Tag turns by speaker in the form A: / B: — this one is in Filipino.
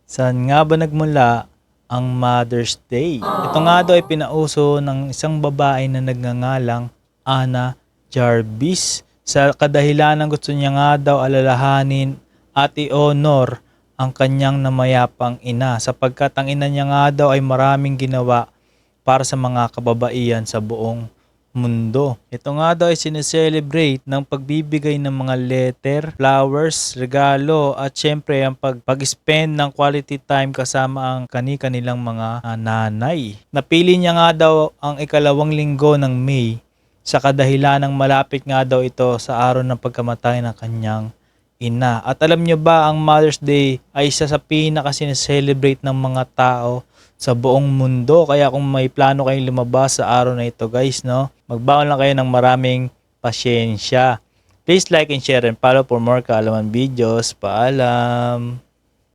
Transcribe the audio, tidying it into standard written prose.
A: Saan nga ba nagmula ang Mother's Day? Ito nga daw ay pinauso ng isang babae na nagngangalang Anna Jarvis. Sa kadahilanan gusto niya nga daw alalahanin at i-honor ang kanyang namayapang ina sapagkat ang ina niya nga daw ay maraming ginawa para sa mga kababaihan sa buong mundo. Ito nga daw ay sineselebrate ng pagbibigay ng mga letter, flowers, regalo at syempre ang pag-spend ng quality time kasama ang kanilang mga nanay. Napili niya nga daw ang ikalawang linggo ng May sa kadahilanang malapit nga daw ito sa araw ng pagkamatay ng kanyang ina. At alam niyo ba, ang Mother's Day ay isa sa pinaka-sineselebrate ng mga tao sa buong mundo. Kaya kung may plano kayong lumabas sa araw na ito guys, no, magbaon lang kayo ng maraming pasyensya. Please like and share and follow for more kaalaman videos. Paalam!